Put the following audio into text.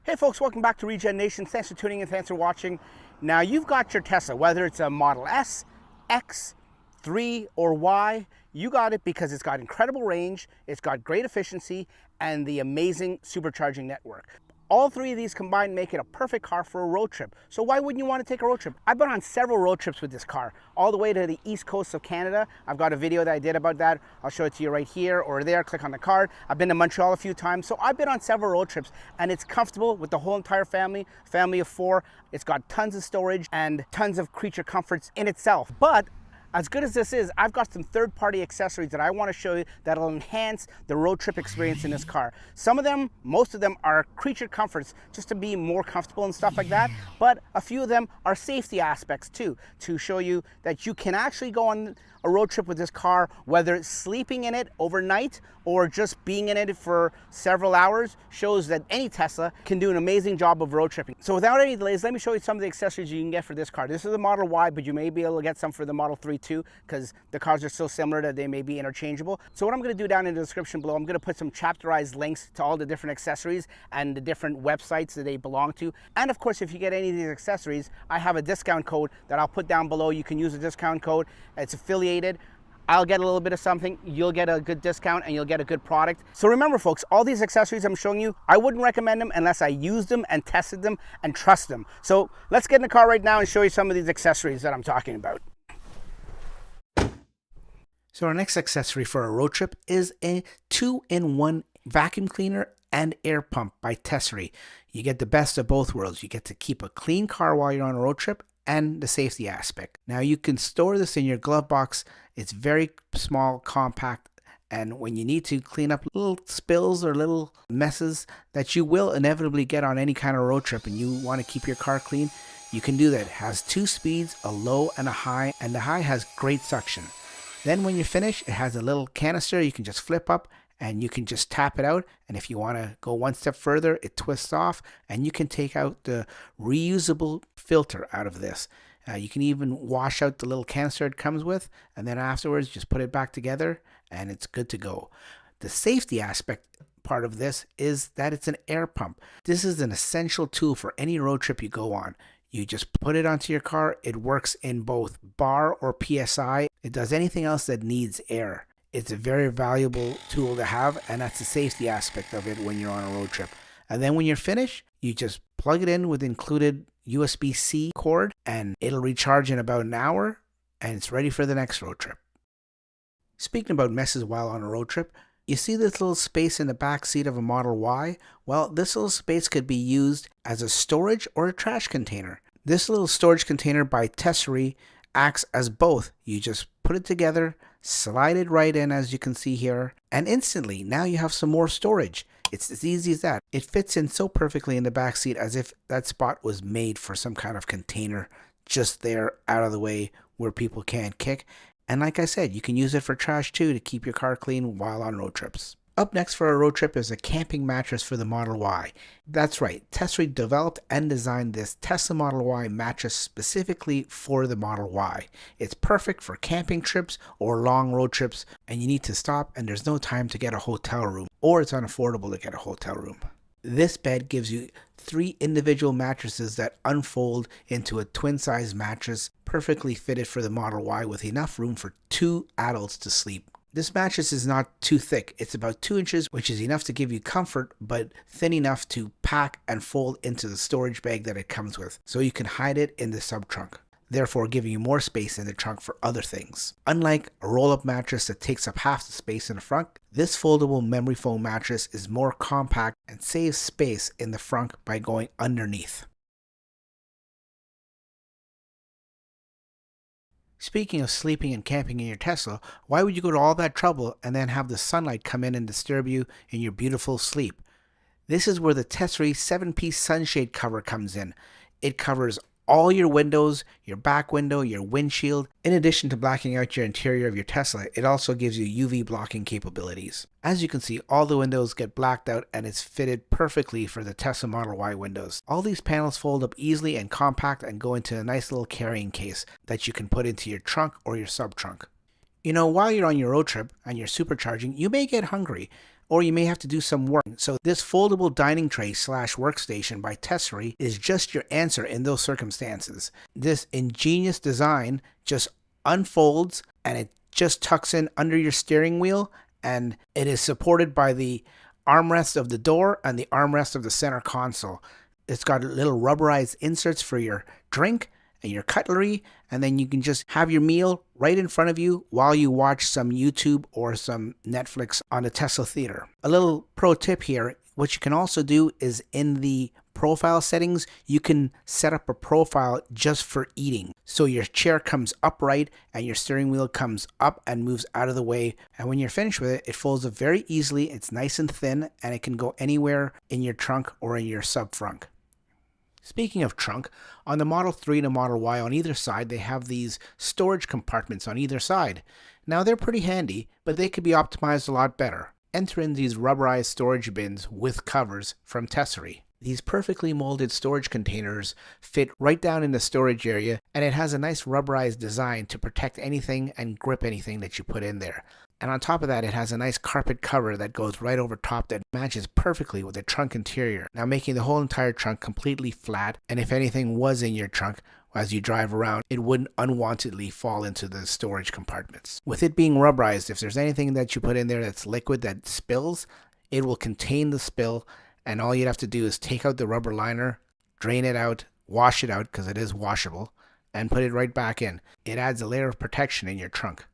Hey folks, welcome back to Regen Nation. Thanks for tuning in, thanks for watching. Now you've got your Tesla, whether it's a Model S, X, 3, or Y, you got it because it's got incredible range, it's got great efficiency, and the amazing supercharging network. All three of these combined make it a perfect car for a road trip. So why wouldn't you want to take a road trip? I've been on several road trips with this car, all the way to the east coast of Canada. I've got a video that I did about that. I'll show it to you right here or there. Click on the card. I've been to Montreal a few times. So I've been on several road trips, and it's comfortable with the whole entire family of 4. It's got tons of storage and tons of creature comforts in itself. But as good as this is, I've got some third-party accessories that I want to show you that'll enhance the road trip experience in this car. Some of them, most of them, are creature comforts just to be more comfortable and stuff like that, but a few of them are safety aspects too, to show you that you can actually go on a road trip with this car, whether it's sleeping in it overnight or just being in it for several hours. Shows that any Tesla can do an amazing job of road tripping. So without any delays, let me show you some of the accessories you can get for this car. This is the Model Y, but you may be able to get some for the Model 3 too, because the cars are so similar that they may be interchangeable. So what I'm going to do down in the description below, I'm going to put some chapterized links to all the different accessories and the different websites that they belong to. And of course, if you get any of these accessories, I have a discount code that I'll put down below. You can use the discount code. It's affiliated. I'll get a little bit of something, you'll get a good discount, and you'll get a good product. So remember folks, all these accessories I'm showing you, I wouldn't recommend them unless I used them and tested them and trust them. So let's get in the car right now and show you some of these accessories that I'm talking about. So our next accessory for a road trip is a 2-in-1 vacuum cleaner and air pump by Tesery. You get the best of both worlds. You get to keep a clean car while you're on a road trip and the safety aspect. Now you can store this in your glove box. It's very small, compact, and when you need to clean up little spills or little messes that you will inevitably get on any kind of road trip and you want to keep your car clean, you can do that. It has 2 speeds, a low and a high, and the high has great suction. Then when you finish, it has a little canister you can just flip up and you can just tap it out, and if you want to go one step further, it twists off and you can take out the reusable filter out of this. You can even wash out the little canister it comes with, and then afterwards just put it back together and it's good to go. The safety aspect part of this is that it's an air pump. This is an essential tool for any road trip you go on. You just put it onto your car. It works in both bar or PSI. It does anything else that needs air. It's a very valuable tool to have, and that's the safety aspect of it when you're on a road trip. And then when you're finished, you just plug it in with included USB-C cord, and it'll recharge in about an hour, and it's ready for the next road trip. Speaking about messes while on a road trip, you see this little space in the back seat of a Model Y? Well, this little space could be used as a storage or a trash container. This little storage container by Tesery acts as both. You just put it together, slide it right in as you can see here, and instantly now you have some more storage. It's as easy as that. It fits in so perfectly in the back seat as if that spot was made for some kind of container just there out of the way where people can't kick. And like I said, you can use it for trash too to keep your car clean while on road trips. Up next for a road trip is a camping mattress for the Model Y. That's right, Tesery developed and designed this Tesla Model Y mattress specifically for the Model Y. It's perfect for camping trips or long road trips, and you need to stop and there's no time to get a hotel room, or it's unaffordable to get a hotel room. This bed gives you 3 individual mattresses that unfold into a twin-size mattress, perfectly fitted for the Model Y with enough room for 2 adults to sleep. This mattress is not too thick. It's about 2 inches, which is enough to give you comfort, but thin enough to pack and fold into the storage bag that it comes with, so you can hide it in the sub-trunk, therefore giving you more space in the trunk for other things. Unlike a roll-up mattress that takes up half the space in the front, this foldable memory foam mattress is more compact and saves space in the front by going underneath. Speaking of sleeping and camping in your Tesla, why would you go to all that trouble and then have the sunlight come in and disturb you in your beautiful sleep? This is where the Tesery 7-piece sunshade cover comes in. It covers all your windows, your back window, your windshield. In addition to blacking out your interior of your Tesla, it also gives you UV blocking capabilities. As you can see, all the windows get blacked out and it's fitted perfectly for the Tesla Model Y windows. All these panels fold up easily and compact and go into a nice little carrying case that you can put into your trunk or your sub-trunk. You know, while you're on your road trip and you're supercharging, you may get hungry. or you may have to do some work. So this foldable dining tray slash workstation by Tesery is just your answer in those circumstances. This ingenious design just unfolds and it just tucks in under your steering wheel, and it is supported by the armrest of the door and the armrest of the center console. It's got little rubberized inserts for your drink and your cutlery, and then you can just have your meal right in front of you while you watch some YouTube or some Netflix on the Tesla Theater. A little pro tip here, what you can also do is in the profile settings, you can set up a profile just for eating. So your chair comes upright and your steering wheel comes up and moves out of the way. And when you're finished with it, it folds up very easily. It's nice and thin, and it can go anywhere in your trunk or in your sub-frunk. Speaking of trunk, on the Model 3 and the Model Y on either side, they have these storage compartments on either side. Now they're pretty handy, but they could be optimized a lot better. Enter in these rubberized storage bins with covers from Tesery. These perfectly molded storage containers fit right down in the storage area, and it has a nice rubberized design to protect anything and grip anything that you put in there. And on top of that, it has a nice carpet cover that goes right over top that matches perfectly with the trunk interior, now making the whole entire trunk completely flat, and if anything was in your trunk as you drive around, it wouldn't unwantedly fall into the storage compartments. With it being rubberized, if there's anything that you put in there that's liquid that spills, it will contain the spill, and all you'd have to do is take out the rubber liner, drain it out, wash it out because it is washable, and put it right back in. It adds a layer of protection in your trunk.